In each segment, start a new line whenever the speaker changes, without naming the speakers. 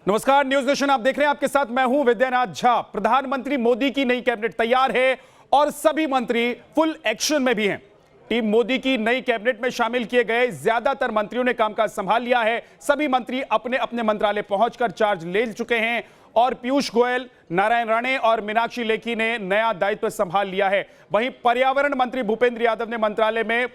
नमस्कार, news nation आप देख रहे हैं। आपके साथ मैं हूं विद्यानाथ झा। प्रधानमंत्री मोदी की नई कैबिनेट तैयार है और सभी मंत्री फुल एक्शन में भी हैं। टीम मोदी की नई कैबिनेट में शामिल किए गए ज्यादातर मंत्रियों ने कामकाज संभाल लिया है। सभी मंत्री अपने अपने मंत्रालय पहुंचकर चार्ज ले चुके हैं और पीयूष गोयल, नारायण राणे और मीनाक्षी लेखी ने नया दायित्व संभाल लिया है। वहीं पर्यावरण मंत्री भूपेंद्र यादव ने मंत्रालय में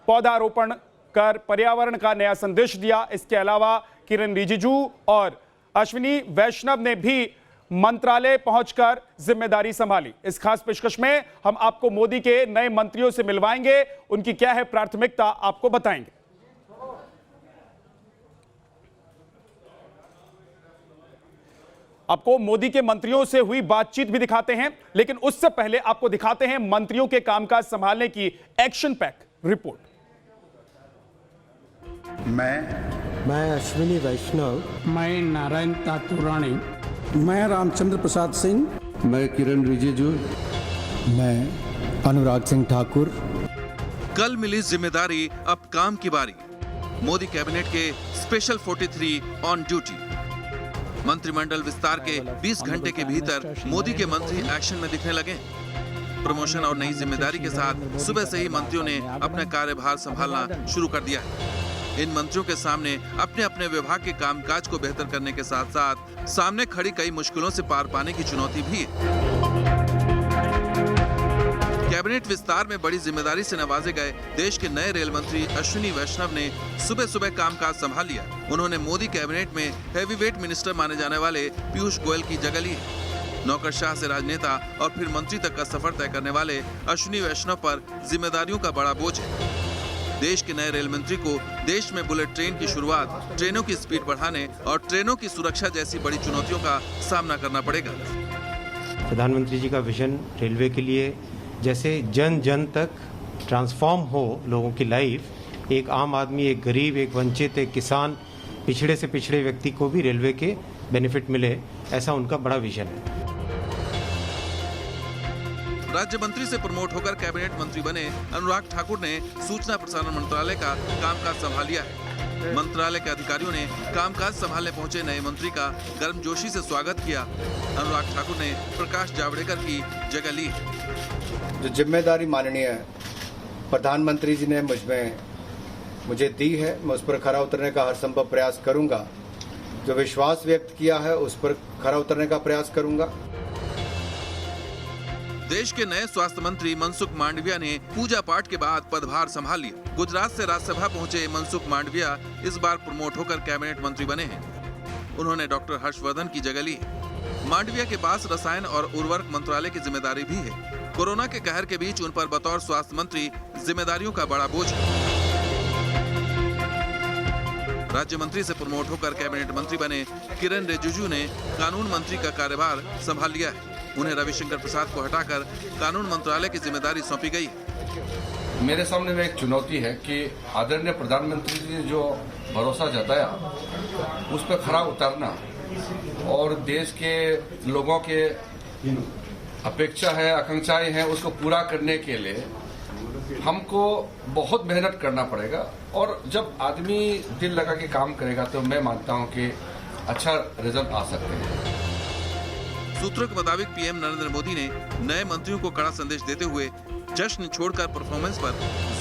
पौधारोपण कर पर्यावरण का नया संदेश दिया। इसके अलावा किरण रिजिजू और अश्विनी वैष्णव ने भी मंत्रालय पहुंचकर जिम्मेदारी संभाली। इस खास पेशकश में हम आपको मोदी के नए मंत्रियों से मिलवाएंगे, उनकी क्या है प्राथमिकता आपको बताएंगे। आपको मोदी के मंत्रियों से हुई बातचीत भी दिखाते हैं, लेकिन उससे पहले आपको दिखाते हैं मंत्रियों के कामकाज संभालने की एक्शन पैक रिपोर्ट।
मैं अश्विनी वैष्णव,
मैं नारायण तातुरानी,
मैं रामचंद्र प्रसाद सिंह,
मैं किरण रिजिजू,
मैं अनुराग सिंह ठाकुर।
कल मिली जिम्मेदारी, अब काम की बारी। मोदी कैबिनेट के स्पेशल 43 ऑन ड्यूटी। मंत्रिमंडल विस्तार के 20 घंटे के भीतर मोदी के मंत्री एक्शन में दिखने लगे। प्रमोशन और नई जिम्मेदारी के साथ सुबह से ही मंत्रियों ने अपना कार्यभार संभालना शुरू कर दिया है। इन मंत्रियों के सामने अपने अपने विभाग के कामकाज को बेहतर करने के साथ साथ सामने खड़ी कई मुश्किलों से पार पाने की चुनौती भी है। कैबिनेट विस्तार में बड़ी जिम्मेदारी से नवाजे गए देश के नए रेल मंत्री अश्विनी वैष्णव ने सुबह सुबह कामकाज संभाल लिया। उन्होंने मोदी कैबिनेट में हैवीवेट मिनिस्टर माने जाने वाले पीयूष गोयल की जगह ली है। नौकरशाह से राजनेता और फिर मंत्री तक का सफर तय करने वाले अश्विनी वैष्णव पर जिम्मेदारियों का बड़ा बोझ है। देश के नए रेल मंत्री को देश में बुलेट ट्रेन की शुरुआत, ट्रेनों की स्पीड बढ़ाने और ट्रेनों की सुरक्षा जैसी बड़ी चुनौतियों का सामना करना पड़ेगा।
प्रधानमंत्री जी का विजन रेलवे के लिए जैसे जन जन तक ट्रांसफॉर्म हो लोगों की लाइफ, एक आम आदमी, एक गरीब, एक वंचित, एक किसान, पिछड़े से पिछड़े व्यक्ति को भी रेलवे के बेनिफिट मिले, ऐसा उनका बड़ा विजन है।
राज्य मंत्री से प्रमोट होकर कैबिनेट मंत्री बने अनुराग ठाकुर ने सूचना प्रसारण मंत्रालय का कामकाज संभाल लिया है। मंत्रालय के अधिकारियों ने कामकाज संभालने पहुंचे नए मंत्री का गर्मजोशी से स्वागत किया। अनुराग ठाकुर ने प्रकाश जावड़ेकर की जगह ली।
जो जिम्मेदारी माननीय प्रधानमंत्री जी ने मुझे दी है, मैं उस पर खरा उतरने का हर संभव प्रयास करूंगा। जो विश्वास व्यक्त किया है उस पर खरा उतरने का प्रयास करूंगा।
देश के नए स्वास्थ्य मंत्री मनसुख मांडविया ने पूजा पाठ के बाद पदभार संभाल लिया। गुजरात से राज्यसभा पहुंचे मनसुख मांडविया इस बार प्रमोट होकर कैबिनेट मंत्री बने हैं। उन्होंने डॉक्टर हर्षवर्धन की जगह ली। मांडविया के पास रसायन और उर्वरक मंत्रालय की जिम्मेदारी भी है। कोरोना के कहर के बीच उन पर बतौर स्वास्थ्य मंत्री जिम्मेदारियों का बड़ा बोझ है। राज्य मंत्री से प्रमोट होकर कैबिनेट मंत्री बने किरण रिजिजू ने कानून मंत्री का कार्यभार संभाल लिया है। उन्हें रविशंकर प्रसाद को हटाकर कानून मंत्रालय की जिम्मेदारी सौंपी गई।
मेरे सामने में एक चुनौती है कि आदरणीय प्रधानमंत्री जी ने जो भरोसा जताया उस पर खरा उतरना और देश के लोगों के अपेक्षा है, आकांक्षाएं हैं, उसको पूरा करने के लिए हमको बहुत मेहनत करना पड़ेगा। और जब आदमी दिल लगा के काम करेगा तो मैं मानता हूं कि अच्छा रिजल्ट आ सकते हैं।
सूत्रों के मुताबिक पीएम नरेंद्र मोदी ने नए मंत्रियों को कड़ा संदेश देते हुए जश्न छोड़कर परफॉर्मेंस पर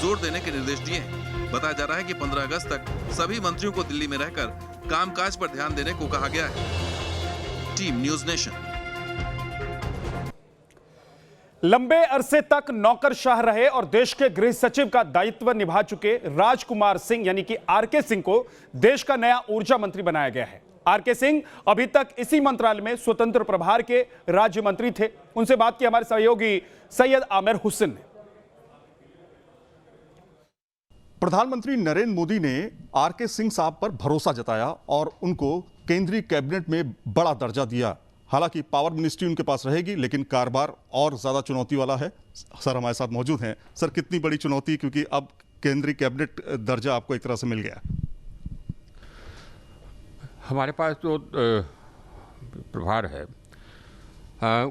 जोर देने के निर्देश दिए हैं। बताया जा रहा है कि 15 अगस्त तक सभी मंत्रियों को दिल्ली में रहकर कामकाज पर ध्यान देने को कहा गया है। Team news nation.
लंबे अरसे तक नौकरशाह रहे और देश के गृह सचिव का दायित्व निभा चुके राजकुमार सिंह यानी कि आरके सिंह को देश का नया ऊर्जा मंत्री बनाया गया है। आरके सिंह अभी तक इसी मंत्रालय में स्वतंत्र प्रभार के राज्य मंत्री थे। उनसे बात की हमारे सहयोगी सैयद आमिर हुसैन ने।
प्रधानमंत्री नरेंद्र मोदी ने आरके सिंह साहब पर भरोसा जताया और उनको केंद्रीय कैबिनेट में बड़ा दर्जा दिया। हालांकि पावर मिनिस्ट्री उनके पास रहेगी, लेकिन कारोबार और ज्यादा चुनौती वाला है। सर हमारे साथ मौजूद हैं। सर, कितनी बड़ी चुनौती, क्योंकि अब केंद्रीय कैबिनेट दर्जा आपको एक तरह से मिल गया।
हमारे पास जो प्रभार है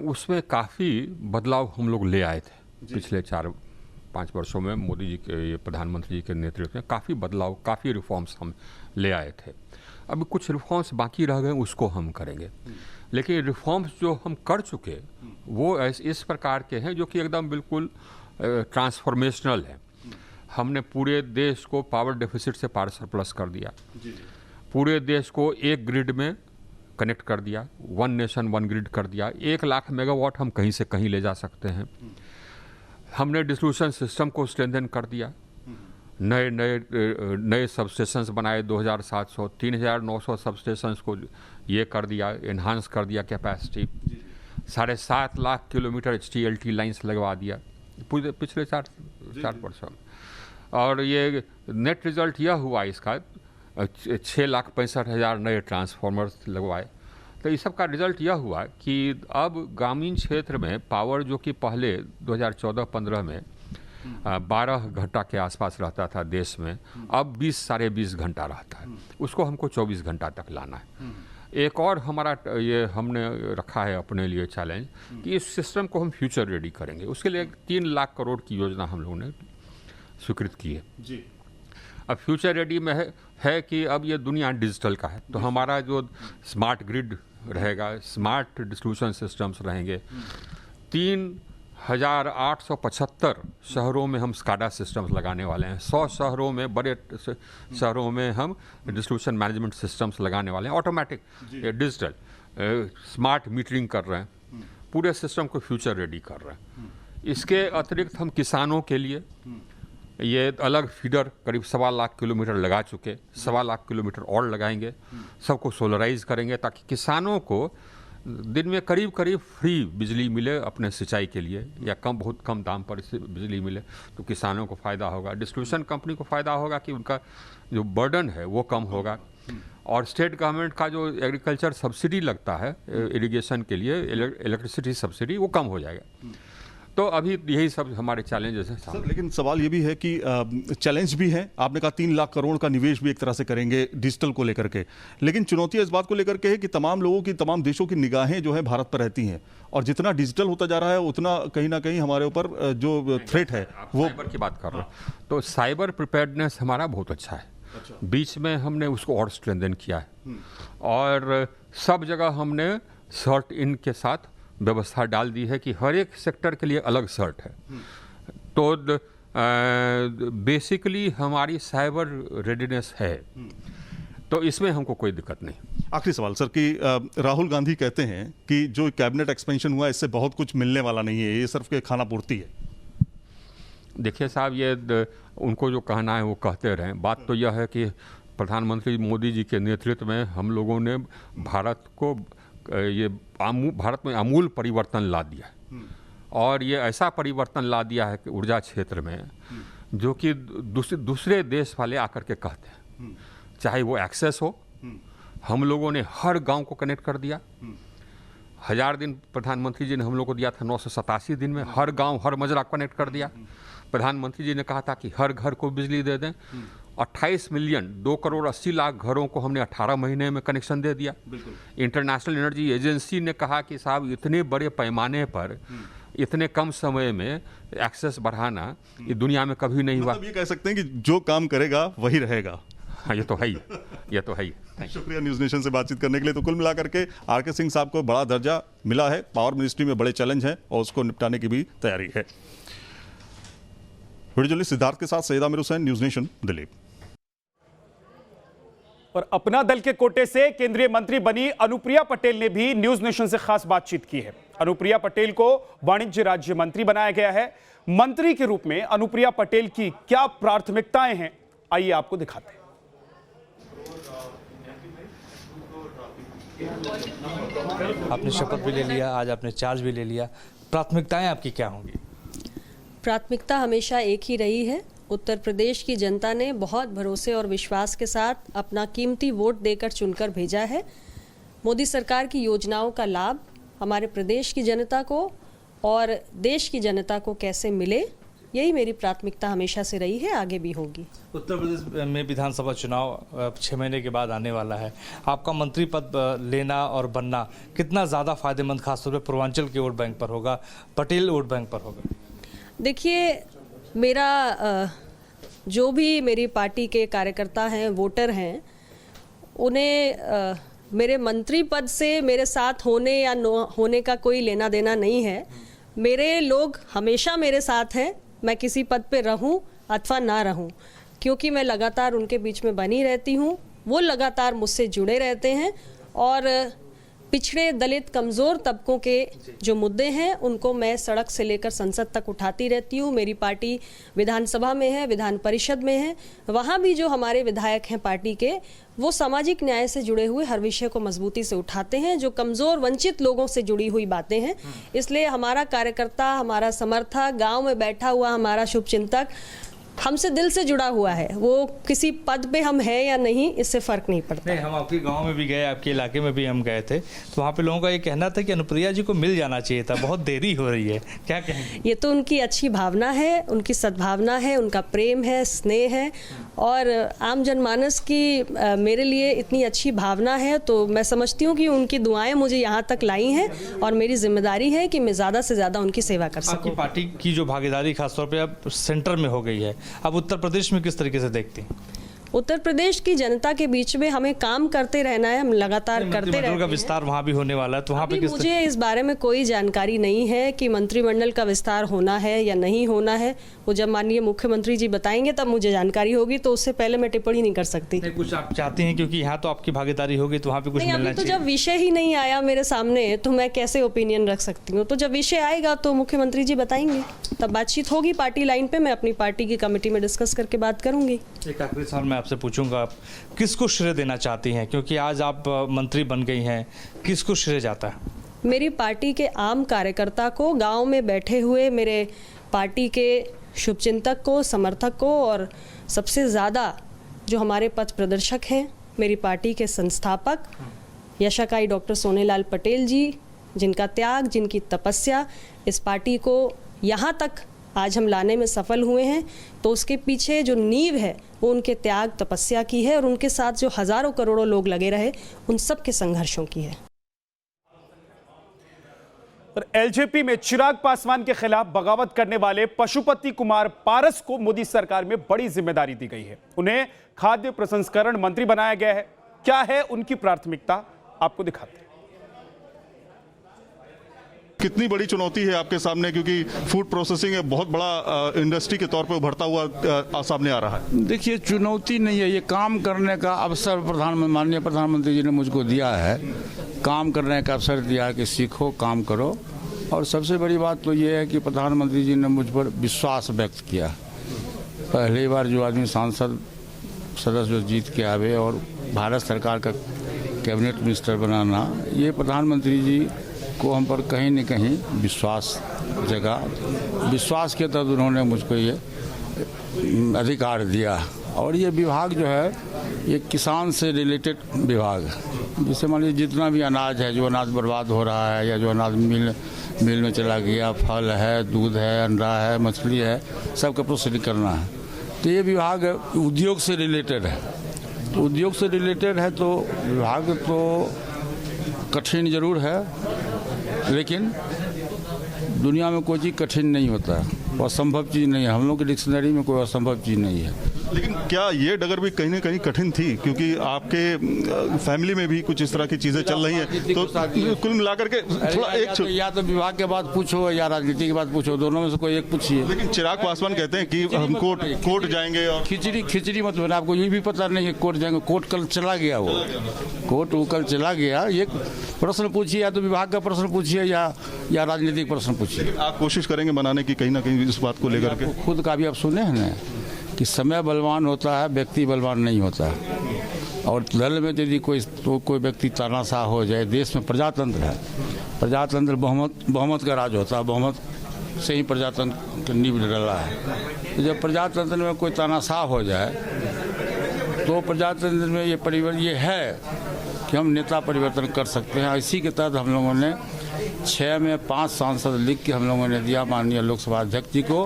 उसमें काफ़ी बदलाव हम लोग ले आए थे। पिछले 4-5 वर्षों में मोदी जी के, प्रधानमंत्री जी के नेतृत्व में काफ़ी बदलाव, काफ़ी रिफॉर्म्स हम ले आए थे। अभी कुछ रिफॉर्म्स बाकी रह गए, उसको हम करेंगे। लेकिन रिफॉर्म्स जो हम कर चुके वो इस प्रकार के हैं जो कि एकदम बिल्कुल ट्रांसफॉर्मेशनल है। हमने पूरे देश को पावर डेफिसिट से पावर सरप्लस कर दिया, पूरे देश को एक ग्रिड में कनेक्ट कर दिया, वन नेशन वन ग्रिड कर दिया। 1 लाख मेगावाट हम कहीं से कहीं ले जा सकते हैं। हमने डिस्ट्रीब्यूशन सिस्टम को स्ट्रेंथन कर दिया, नए सबस्टेशंस बनाए, 2700 3900 सबस्टेशंस को ये कर दिया, इन्हांस कर दिया capacity. 7.5 lakh kilometre HTLT lines लगवा दिया पूरे पिछले 4 वर्षों में। और ये नेट रिजल्ट यह हुआ इसका 6,65,000 नए ट्रांसफार्मर्स लगवाए। तो इस सब का रिजल्ट यह हुआ कि अब ग्रामीण क्षेत्र में पावर जो कि पहले 2014-15 में 12 घंटा के आसपास रहता था देश में, अब 20 -20.5 घंटा रहता है। उसको हमको 24 घंटा तक लाना है। एक और हमारा ये हमने रखा है अपने लिए चैलेंज कि इस सिस्टम को हम फ्यूचर रेडी करेंगे। उसके लिए 3 लाख करोड़ की योजना हम लोगों ने स्वीकृत की है जी। अब फ्यूचर रेडी में है कि अब ये दुनिया डिजिटल का है, तो हमारा जो स्मार्ट ग्रिड रहेगा, स्मार्ट डिस्ट्रीब्यूशन सिस्टम्स रहेंगे। 3,875 शहरों में हम स्काडा सिस्टम्स लगाने वाले हैं। 100 शहरों में, बड़े शहरों में हम डिस्ट्रीब्यूशन मैनेजमेंट सिस्टम्स लगाने वाले हैं, ऑटोमेटिक डिजिटल स्मार्ट मीटरिंग कर रहे हैं। पूरे सिस्टम को फ्यूचर रेडी कर रहे हैं। इसके अतिरिक्त हम किसानों के लिए ये अलग फीडर करीब 1.25 लाख किलोमीटर लगा चुके, 1.25 लाख किलोमीटर और लगाएंगे। सबको सोलराइज करेंगे ताकि किसानों को दिन में करीब फ्री बिजली मिले अपने सिंचाई के लिए, या बहुत कम दाम पर बिजली मिले, तो किसानों को फ़ायदा होगा, डिस्ट्रीब्यूशन कंपनी को फ़ायदा होगा कि उनका जो बर्डन है वो कम होगा। और स्टेट गवर्नमेंट का जो एग्रीकल्चर सब्सिडी लगता है इरिगेशन के लिए, इलेक्ट्रिसिटी सब्सिडी, वो कम हो जाएगा। तो अभी यही सब हमारे चैलेंजेस हैं
सर। लेकिन सवाल ये भी है कि चैलेंज भी है। आपने कहा 3 लाख करोड़ का निवेश भी एक तरह से करेंगे डिजिटल को लेकर के, लेकिन चुनौती इस बात को लेकर के है कि तमाम लोगों की, तमाम देशों की निगाहें जो है भारत पर रहती हैं, और जितना डिजिटल होता जा रहा है उतना कहीं ना कहीं हमारे ऊपर जो थ्रेट है वो
साइबर की बात कर रहे हैं। तो साइबर प्रिपेयर्डनेस हमारा बहुत अच्छा है। बीच में हमने उसको और स्ट्रेंथन किया है, और सब जगह हमने सर्ट इन के साथ व्यवस्था डाल दी है कि हर एक सेक्टर के लिए अलग सर्ट है। तो बेसिकली हमारी साइबर रेडीनेस है, तो इसमें हमको कोई दिक्कत नहीं।
आखिरी सवाल सर कि राहुल गांधी कहते हैं कि जो कैबिनेट एक्सपेंशन हुआ इससे बहुत कुछ मिलने वाला नहीं है, ये सिर्फ के खाना पूर्ति है।
देखिए साहब, ये उनको जो कहना है वो कहते रहें। बात तो यह है कि प्रधानमंत्री मोदी जी के नेतृत्व में हम लोगों ने भारत को भारत में आमूल परिवर्तन ला दिया है। और ये ऐसा परिवर्तन ला दिया है कि ऊर्जा क्षेत्र में जो कि दूसरे देश वाले आकर के कहते हैं। चाहे वो एक्सेस हो, हम लोगों ने हर गांव को कनेक्ट कर दिया। 1000 दिन प्रधानमंत्री जी ने हम लोग को दिया था, 987 दिन में हर गांव हर मजरा कनेक्ट कर दिया। प्रधानमंत्री जी ने कहा था कि हर घर को बिजली दे दें। 28 मिलियन 2 करोड़ 80 लाख घरों को हमने 18 महीने में कनेक्शन दे दिया। इंटरनेशनल एनर्जी एजेंसी ने कहा कि साहब इतने बड़े पैमाने पर इतने कम समय में एक्सेस बढ़ाना ये दुनिया में कभी नहीं हुआ।
मतलब ये कह सकते हैं कि जो काम करेगा वही रहेगा।
हाँ, ये तो है ही, ये तो है ही।
शुक्रिया न्यूज़ नेशन से बातचीत करने के लिए। तो कुल मिलाकर के आर.के. सिंह साहब को बड़ा दर्जा मिला है। पावर मिनिस्ट्री में बड़े चैलेंज हैं और उसको निपटाने की भी तैयारी है। वीडियो जर्नलिस्ट सिद्धार्थ के साथ सैयद आमिर हुसैन, न्यूज़ नेशन, दिल्ली।
और अपना दल के कोटे से केंद्रीय मंत्री बनी अनुप्रिया पटेल ने भी न्यूज नेशन से खास बातचीत की है। अनुप्रिया पटेल को वाणिज्य राज्य मंत्री बनाया गया है। मंत्री के रूप में अनुप्रिया पटेल की क्या प्राथमिकताएं हैं, आइए आपको दिखाते हैं।
आपने शपथ भी ले लिया, आज आपने चार्ज भी ले लिया, प्राथमिकताएं आपकी क्या होंगी?
प्राथमिकता हमेशा एक ही रही है। उत्तर प्रदेश की जनता ने बहुत भरोसे और विश्वास के साथ अपना कीमती वोट देकर चुनकर भेजा है। मोदी सरकार की योजनाओं का लाभ हमारे प्रदेश की जनता को और देश की जनता को कैसे मिले, यही मेरी प्राथमिकता हमेशा से रही है, आगे भी होगी।
उत्तर प्रदेश में विधानसभा चुनाव 6 महीने के बाद आने वाला है। आपका मंत्री पद लेना और बनना कितना ज़्यादा फायदेमंद खासतौर पर पूर्वांचल के वोट बैंक पर होगा, पटेल वोट बैंक पर होगा?
देखिए, मेरा जो भी मेरी पार्टी के कार्यकर्ता हैं, वोटर हैं, उन्हें मेरे मंत्री पद से मेरे साथ होने या न होने का कोई लेना देना नहीं है। मेरे लोग हमेशा मेरे साथ हैं, मैं किसी पद पे रहूं अथवा ना रहूं, क्योंकि मैं लगातार उनके बीच में बनी रहती हूं, वो लगातार मुझसे जुड़े रहते हैं और पिछड़े दलित कमज़ोर तबकों के जो मुद्दे हैं उनको मैं सड़क से लेकर संसद तक उठाती रहती हूँ। मेरी पार्टी विधानसभा में है, विधान परिषद में है, वहाँ भी जो हमारे विधायक हैं पार्टी के, वो सामाजिक न्याय से जुड़े हुए हर विषय को मजबूती से उठाते हैं, जो कमज़ोर वंचित लोगों से जुड़ी हुई बातें हैं। इसलिए हमारा कार्यकर्ता, हमारा समर्थक, गाँव में बैठा हुआ हमारा शुभचिंतक हमसे दिल से जुड़ा हुआ है। वो किसी पद पे हम हैं या नहीं, इससे फ़र्क नहीं पड़ता।
नहीं, हम आपके गांव में भी गए, आपके इलाके में भी हम गए थे, तो वहाँ पे लोगों का ये कहना था कि अनुप्रिया जी को मिल जाना चाहिए था, बहुत देरी हो रही है, क्या कहेंगे?
ये तो उनकी अच्छी भावना है, उनकी सद्भावना है, उनका प्रेम है, स्नेह है, और आम जनमानस की मेरे लिए इतनी अच्छी भावना है, तो मैं समझती हूँ कि उनकी दुआएं मुझे यहाँ तक लाई हैं और मेरी जिम्मेदारी है कि मैं ज़्यादा से ज़्यादा उनकी सेवा कर सकूँ।
आपकी पार्टी की जो भागीदारी खासतौर पे अब सेंटर में हो गई है, अब उत्तर प्रदेश में किस तरीके से देखती हैं?
उत्तर प्रदेश की जनता के बीच में हमें काम करते रहना है, हम लगातार करते रहते हैं।
का विस्तार वहाँ भी होने वाला है, तो वहाँ पे किस
मुझे इस बारे में कोई जानकारी नहीं है कि मंत्रिमंडल का विस्तार होना है या नहीं होना है। वो जब माननीय मुख्यमंत्री जी बताएंगे तब मुझे जानकारी होगी, तो उससे पहले मैं टिप्पणी नहीं कर सकती।
कुछ आप चाहती हैं, क्योंकि यहाँ तो आपकी भागीदारी होगी तो वहाँ पे कुछ मिलना चाहिए।
तो जब विषय ही नहीं आया मेरे सामने तो मैं कैसे ओपिनियन रख सकती हूँ? तो जब विषय आएगा तो मुख्यमंत्री जी बताएंगे, तब बातचीत होगी पार्टी लाइन पे। मैं अपनी पार्टी की कमेटी में डिस्कस करके बात करूंगी।
एक आखिरी सवाल मैं आपसे पूछूंगा, आप किसको श्रेय देना चाहती हैं, क्योंकि आज आप मंत्री बन गई हैं, किसको श्रेय जाता है?
मेरी पार्टी के आम कार्यकर्ता को, गांव में बैठे हुए मेरे पार्टी के शुभचिंतक को, समर्थक को, और सबसे ज़्यादा जो हमारे पथ प्रदर्शक हैं, मेरी पार्टी के संस्थापक यशाकाई डॉक्टर सोनेलाल पटेल जी, जिनका त्याग, जिनकी तपस्या इस पार्टी को यहाँ तक आज हम लाने में सफल हुए हैं, तो उसके पीछे जो नींव है वो उनके त्याग, तपस्या की है, और उनके साथ जो हजारों करोड़ों लोग लगे रहे उन सब के संघर्षों की है।
और एलजेपी में चिराग पासवान के खिलाफ बगावत करने वाले पशुपति कुमार पारस को मोदी सरकार में बड़ी जिम्मेदारी दी गई है। उन्हें खाद्य प्रसंस्करण मंत्री बनाया गया है। क्या है उनकी प्राथमिकता, आपको दिखाते हैं।
कितनी बड़ी चुनौती है आपके सामने, क्योंकि फूड प्रोसेसिंग एक बहुत बड़ा इंडस्ट्री के तौर पे उभरता हुआ सामने आ रहा है।
देखिए, चुनौती नहीं है, ये काम करने का अवसर माननीय प्रधानमंत्री जी ने मुझको दिया है। काम करने का अवसर दिया कि सीखो, काम करो। और सबसे बड़ी बात तो ये है कि प्रधानमंत्री जी ने मुझ पर विश्वास व्यक्त किया। पहली बार जो आदमी सांसद सदस्य जीत के आवे और भारत सरकार का कैबिनेट मिनिस्टर बनाना, ये प्रधानमंत्री जी को हम पर कहीं न कहीं विश्वास जगा। विश्वास के तहत उन्होंने मुझको ये अधिकार दिया। और ये विभाग जो है, ये किसान से रिलेटेड विभाग, जिससे मान लीजिए जितना भी अनाज है, जो अनाज बर्बाद हो रहा है या जो अनाज मिल में चला गया, फल है, दूध है, अंडा है, मछली है, सबका प्रोसेसिंग करना है। तो ये विभाग उद्योग से रिलेटेड है। तो उद्योग से रिलेटेड है तो विभाग तो कठिन जरूर है, लेकिन दुनिया में कोई चीज़ कठिन नहीं होता है, वो असंभव चीज़ नहीं है। हम लोग की डिक्शनरी में कोई असंभव चीज़ नहीं है।
लेकिन क्या ये डगर भी कहीं ना कहीं कठिन थी, क्योंकि आपके फैमिली में भी कुछ इस तरह की चीज़ें चल रही हैं, तो कुल मिलाकर के थोड़ा एक
या तो विभाग के बाद पूछो या राजनीति के बाद पूछो, दोनों में से कोई एक पूछिए।
लेकिन चिराग पासवान कहते हैं कि हम कोर्ट जाएंगे और
खिचड़ी मत बना। आपको ये भी पता नहीं है कोर्ट जाएंगे। कोर्ट कल चला गया, वो कोर्ट वो कल चला गया। ये प्रश्न पूछिए, या तो विभाग का प्रश्न पूछिए या राजनीतिक प्रश्न पूछिए।
आप कोशिश करेंगे बनाने की कहीं ना कहीं इस बात को लेकर के?
खुद का भी आप सुने हैं ना कि समय बलवान होता है, व्यक्ति बलवान नहीं होता। और दल में यदि कोई व्यक्ति तानाशाह हो जाए, देश में प्रजातंत्र है, प्रजातंत्र बहुमत का राज होता है, बहुमत से ही प्रजातंत्र की नींव डला है। तो जब प्रजातंत्र में कोई तानाशाह हो जाए तो प्रजातंत्र में ये है कि हम नेता परिवर्तन कर सकते हैं। इसी के तहत हम लोगों ने 6 में 5 सांसद लिख के हम लोगों ने दिया माननीय लोकसभा अध्यक्ष जी को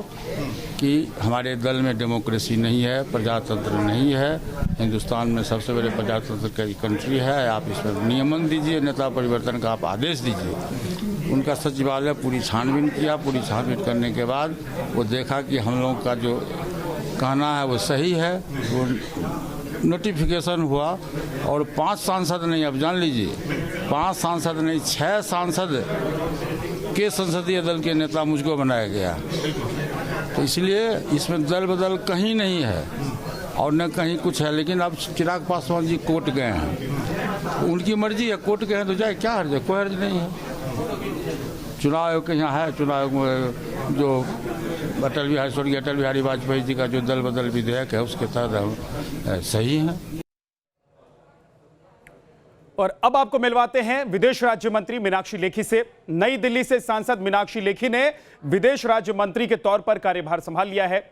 कि हमारे दल में डेमोक्रेसी नहीं है, प्रजातंत्र नहीं है। हिंदुस्तान में सबसे बड़े प्रजातंत्र की कंट्री है, आप इसमें नियमन दीजिए, नेता परिवर्तन का आप आदेश दीजिए। उनका सचिवालय पूरी छानबीन किया। पूरी छानबीन करने के बाद वो देखा कि हम लोगों का जो कहना है वो सही है। वो नोटिफिकेशन हुआ और 5 सांसद नहीं, अब जान लीजिए 5 सांसद नहीं 6 सांसद के संसदीय दल के नेता मुझको बनाया गया। तो इसलिए इसमें दल बदल कहीं नहीं है और न कहीं कुछ है। लेकिन अब चिराग पासवान जी कोर्ट गए हैं, उनकी मर्जी है, कोर्ट गए हैं तो जाए, क्या हर्ज है? कोई हर्ज नहीं है। चुनाव आयोग के यहाँ है, चुनाव आयोग में जो स्वर्गीय अटल बिहारी वाजपेयी जी का जो दल बदल विधेयक है उसके तहत हम सही हैं।
और अब आपको मिलवाते हैं विदेश राज्य मंत्री मीनाक्षी लेखी से। नई दिल्ली से सांसद मीनाक्षी लेखी ने विदेश राज्य मंत्री के तौर पर कार्यभार संभाल लिया है।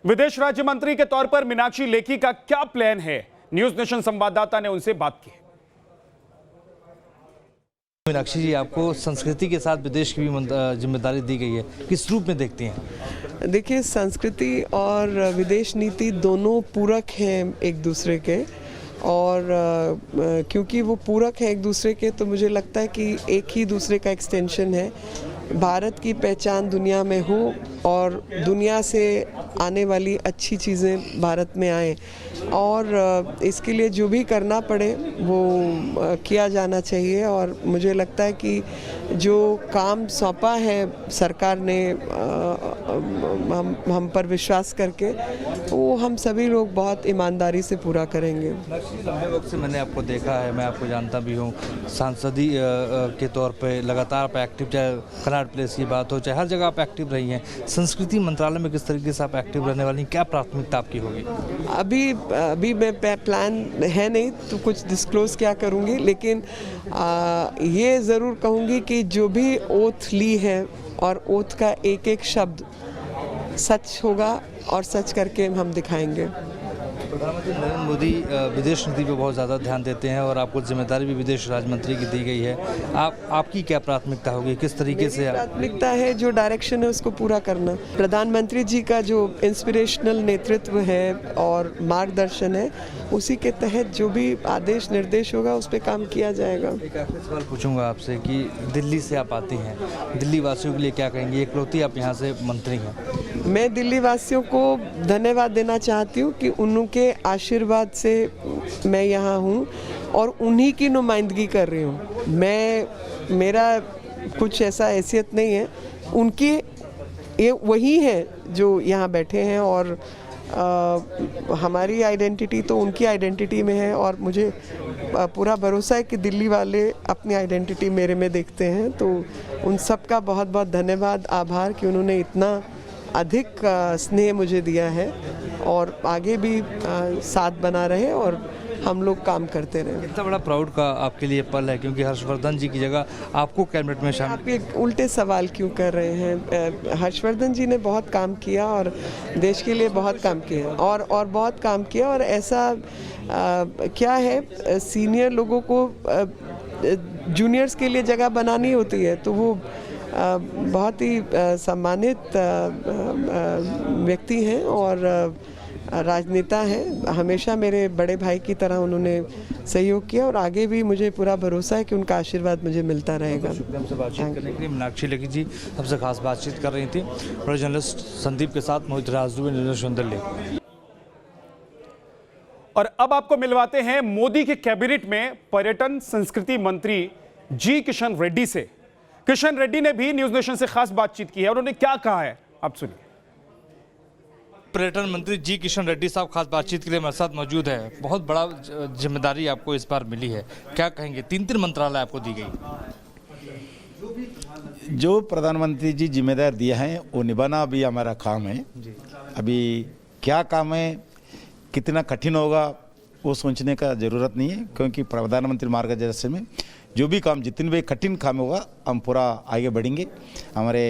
विदेश राज्य मंत्री के तौर पर मीनाक्षी लेखी का क्या प्लान है, न्यूज नेशन संवाददाता ने उनसे बात की।
मीनाक्षी जी, आपको संस्कृति के साथ विदेश की भी जिम्मेदारी दी गई है, किस रूप में देखती हैं?
देखिए, संस्कृति और विदेश नीति दोनों पूरक हैं एक दूसरे के, और क्योंकि वो पूरक हैं एक दूसरे के, तो मुझे लगता है कि एक ही दूसरे का एक्सटेंशन है। भारत की पहचान दुनिया में हो और दुनिया से आने वाली अच्छी चीज़ें भारत में आए, और इसके लिए जो भी करना पड़े वो किया जाना चाहिए। और मुझे लगता है कि जो काम सौंपा है सरकार ने हम पर विश्वास करके, वो हम सभी लोग बहुत ईमानदारी से पूरा करेंगे।
लंबे वक्त से मैंने आपको देखा है, मैं आपको जानता भी हूँ, सांसदी के तौर पे लगातार आप एक्टिव, चाहे कनाट प्लेस की बात हो, चाहे हर जगह आप एक्टिव रही हैं। संस्कृति मंत्रालय में किस तरीके से आप एक्टिव रहने वाली, क्या प्राथमिकता आपकी होगी? अभी
मैं प्लान है नहीं तो कुछ डिस्क्लोज क्या करूँगी, लेकिन ये ज़रूर कहूँगी कि जो भी ओथ ली है और ओथ का एक एक शब्द सच होगा और सच करके हम दिखाएंगे।
प्रधानमंत्री नरेंद्र मोदी विदेश नीति पर बहुत ज़्यादा ध्यान देते हैं और आपको जिम्मेदारी भी विदेश राज्य मंत्री की दी गई है। आपकी क्या प्राथमिकता होगी, किस तरीके से?
प्राथमिकता है जो डायरेक्शन है उसको पूरा करना। प्रधानमंत्री जी का जो इंस्पिरेशनल नेतृत्व है और मार्गदर्शन है, उसी के तहत जो भी आदेश निर्देश होगा उस पर काम किया जाएगा।
एक आखिरी सवाल पूछूंगा आपसे कि दिल्ली से आप आती हैं, दिल्ली वासियों के लिए क्या कहेंगे? इकलौती आप यहाँ से मंत्री हैं।
मैं दिल्ली वासियों को धन्यवाद देना चाहती हूँ कि उनके आशीर्वाद से मैं यहाँ हूँ और उन्हीं की नुमाइंदगी कर रही हूँ। मेरा कुछ ऐसा हैसियत नहीं है, उनकी ये वही हैं जो यहाँ बैठे हैं, और हमारी आइडेंटिटी तो उनकी आइडेंटिटी में है, और मुझे पूरा भरोसा है कि दिल्ली वाले अपनी आइडेंटिटी मेरे में देखते हैं। तो उन सब का बहुत बहुत धन्यवाद, आभार कि उन्होंने इतना अधिक स्नेह मुझे दिया है, और आगे भी साथ बना रहे और हम लोग काम करते रहे।
इतना बड़ा प्राउड का आपके लिए पल है, क्योंकि हर्षवर्धन जी की जगह आपको कैबिनेट में शामिल।
आप ये उल्टे सवाल क्यों कर रहे हैं? हर्षवर्धन जी ने बहुत काम किया और देश के लिए बहुत काम किया, और बहुत काम किया, और ऐसा क्या है, सीनियर लोगों को जूनियर्स के लिए जगह बनानी होती है, तो वो बहुत ही सम्मानित व्यक्ति हैं और राजनेता हैं। हमेशा मेरे बड़े भाई की तरह उन्होंने सहयोग किया, और आगे भी मुझे पूरा भरोसा है कि उनका आशीर्वाद मुझे मिलता रहेगा।
हमसे बातचीत करने के लिए मीनाक्षी लेखी जी हमसे खास बातचीत कर रही थी। बड़े जर्नलिस्ट संदीप के साथ मोहित राजदूबे, न्यूज़ दिल्ली।
और अब आपको मिलवाते हैं मोदी के कैबिनेट में पर्यटन संस्कृति मंत्री जी किशन रेड्डी से। किशन रेड्डी ने भी न्यूज नेशन से खास बातचीत की है, उन्होंने क्या कहा है आप सुनिए।
पर्यटन मंत्री जी किशन रेड्डी साहब खास बातचीत के लिए हमारे साथ मौजूद है। बहुत बड़ा जिम्मेदारी आपको इस बार मिली है, क्या कहेंगे? 3 मंत्रालय आपको दी गई।
जो प्रधानमंत्री जी जिम्मेदार दिया है वो निभाना अभी हमारा काम है। अभी क्या काम है, कितना कठिन होगा वो सोचने का ज़रूरत नहीं है, क्योंकि प्रधानमंत्री मार्गदर्शन में जो भी काम, जितने भी कठिन काम होगा हम पूरा आगे बढ़ेंगे। हमारे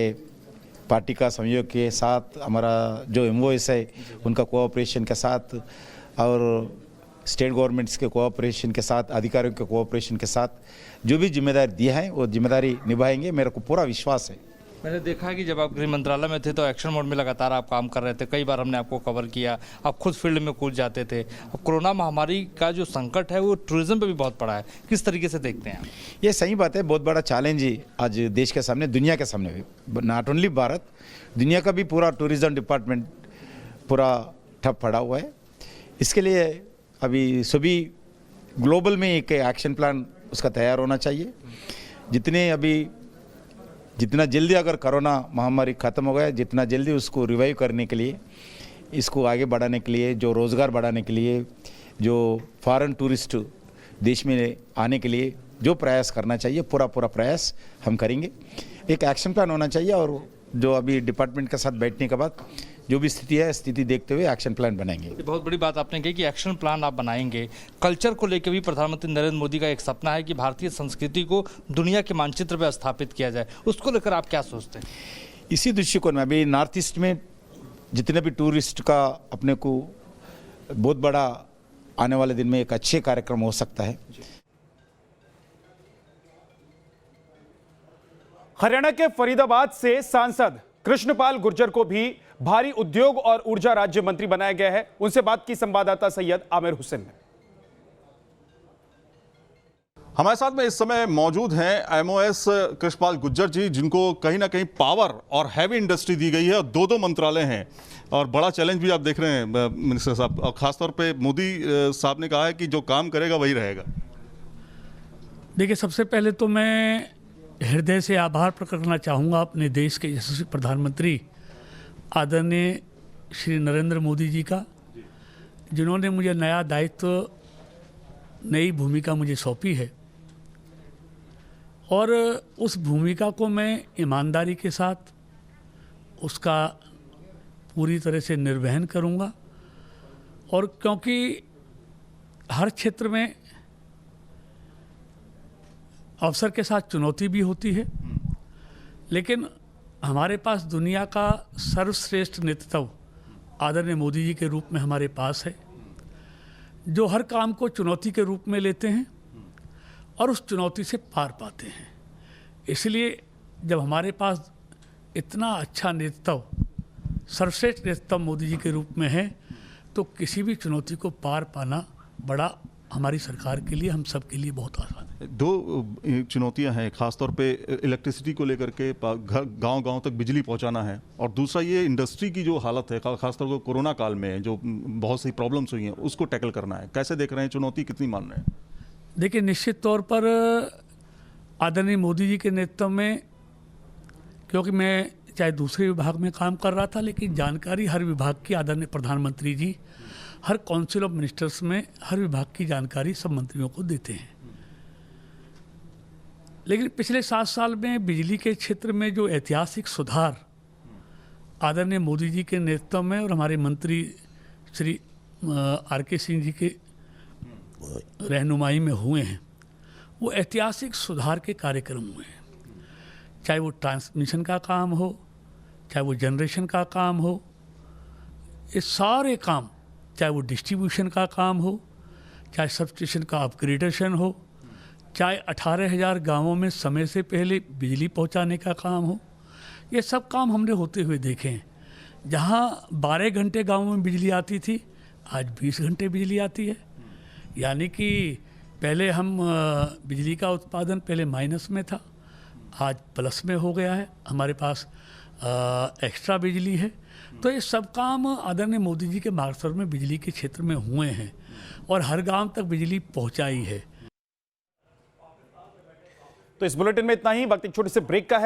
पार्टी का सहयोग के साथ, हमारा जो एमओएस है उनका कोऑपरेशन के साथ, और स्टेट गवर्नमेंट्स के कोऑपरेशन के साथ, अधिकारियों के कोऑपरेशन के साथ जो भी जिम्मेदारी दिया है वो जिम्मेदारी निभाएंगे, मेरे को पूरा विश्वास है।
मैंने देखा है कि जब आप गृह मंत्रालय में थे तो एक्शन मोड में लगातार आप काम कर रहे थे, कई बार हमने आपको कवर किया, आप खुद फील्ड में कूद जाते थे। अब कोरोना महामारी का जो संकट है वो टूरिज्म पे भी बहुत पड़ा है, किस तरीके से देखते हैं?
ये सही बात है, बहुत बड़ा चैलेंज ही आज देश के सामने, दुनिया के सामने भी, नॉट ओनली भारत, दुनिया का भी पूरा टूरिज्म डिपार्टमेंट पूरा ठप पड़ा हुआ है। इसके लिए अभी सभी ग्लोबल में एक एक्शन प्लान उसका तैयार होना चाहिए। जितना जल्दी अगर कोरोना महामारी ख़त्म हो गया, जितना जल्दी उसको रिवाइव करने के लिए, इसको आगे बढ़ाने के लिए, जो रोज़गार बढ़ाने के लिए, जो फॉरेन टूरिस्ट देश में आने के लिए जो प्रयास करना चाहिए, पूरा प्रयास हम करेंगे। एक एक्शन प्लान होना चाहिए और जो अभी डिपार्टमेंट के साथ बैठने के बाद जो भी स्थिति है, स्थिति देखते हुए एक्शन प्लान बनाएंगे।
बहुत बड़ी बात आपने कही कि एक्शन प्लान आप बनाएंगे। कल्चर को लेकर भी प्रधानमंत्री नरेंद्र मोदी का एक सपना है कि भारतीय संस्कृति को दुनिया के मानचित्र पर स्थापित किया जाए, उसको लेकर आप क्या सोचते हैं?
इसी दृष्टिकोण में अभी नॉर्थ ईस्ट में जितने भी टूरिस्ट का अपने को बहुत बड़ा आने वाले दिन में एक अच्छे कार्यक्रम हो सकता है।
हरियाणा के फरीदाबाद से सांसद कृष्णपाल गुर्जर को भी भारी उद्योग और ऊर्जा राज्य मंत्री बनाया गया है। उनसे बात की संवाददाता सैयद आमिर हुसैन ने।
हमारे साथ में इस समय मौजूद हैं एमओएस कृष्णपाल गुर्जर जी, जिनको कहीं ना कहीं पावर और हैवी इंडस्ट्री दी गई है और दो मंत्रालय हैं और बड़ा चैलेंज भी आप देख रहे हैं मिनिस्टर साहब। और खासतौर पे मोदी साहब ने कहा है कि जो काम करेगा वही रहेगा।
देखिए, सबसे पहले तो मैं हृदय से आभार प्रकट करना चाहूँगा अपने देश के यशस्वी प्रधानमंत्री आदरणीय श्री नरेंद्र मोदी जी का, जिन्होंने मुझे नया दायित्व, नई भूमिका मुझे सौंपी है और उस भूमिका को मैं ईमानदारी के साथ उसका पूरी तरह से निर्वहन करूँगा। और क्योंकि हर क्षेत्र में अवसर के साथ चुनौती भी होती है, लेकिन हमारे पास दुनिया का सर्वश्रेष्ठ नेतृत्व आदरणीय मोदी जी के रूप में हमारे पास है, जो हर काम को चुनौती के रूप में लेते हैं और उस चुनौती से पार पाते हैं। इसलिए जब हमारे पास इतना अच्छा नेतृत्व, सर्वश्रेष्ठ नेतृत्व मोदी जी के रूप में है, तो किसी भी चुनौती को पार पाना बड़ा हमारी सरकार के लिए, हम सब के लिए बहुत आसान है।
दो चुनौतियां हैं, खासतौर पे इलेक्ट्रिसिटी को लेकर के, घर गांव तक बिजली पहुंचाना है, और दूसरा ये इंडस्ट्री की जो हालत है, खासतौर पर कोरोना काल में जो बहुत सी प्रॉब्लम्स हुई हैं, उसको टैकल करना है। कैसे देख रहे हैं, चुनौती कितनी मान रहे हैं?
देखिए, निश्चित तौर पर आदरणीय मोदी जी के नेतृत्व में, क्योंकि मैं चाहे दूसरे विभाग में काम कर रहा था, लेकिन जानकारी हर विभाग की आदरणीय प्रधानमंत्री जी हर काउंसिल ऑफ मिनिस्टर्स में हर विभाग की जानकारी सब मंत्रियों को देते हैं। लेकिन पिछले 7 साल में बिजली के क्षेत्र में जो ऐतिहासिक सुधार आदरणीय मोदी जी के नेतृत्व में और हमारे मंत्री श्री आर.के. सिंह जी के रहनुमाई में हुए हैं, वो ऐतिहासिक सुधार के कार्यक्रम हुए हैं। चाहे वो ट्रांसमिशन का काम हो, चाहे वो जनरेशन का काम हो, ये सारे काम, चाहे वो डिस्ट्रीब्यूशन का काम हो, चाहे सब स्टेशन का अपग्रेडेशन हो, चाहे 18,000 गाँवों में समय से पहले बिजली पहुंचाने का काम हो, ये सब काम हमने होते हुए देखे हैं। जहाँ 12 घंटे गाँवों में बिजली आती थी, आज 20 घंटे बिजली आती है। यानी कि पहले हम बिजली का उत्पादन पहले माइनस में था, आज प्लस में हो गया है, हमारे पास एक्स्ट्रा बिजली है। तो ये सब काम आदरणीय मोदी जी के मार्गदर्शन में बिजली के क्षेत्र में हुए हैं और हर गांव तक बिजली पहुंचाई है।
तो इस बुलेटिन में इतना ही। वक्त एक छोटे से ब्रेक का है।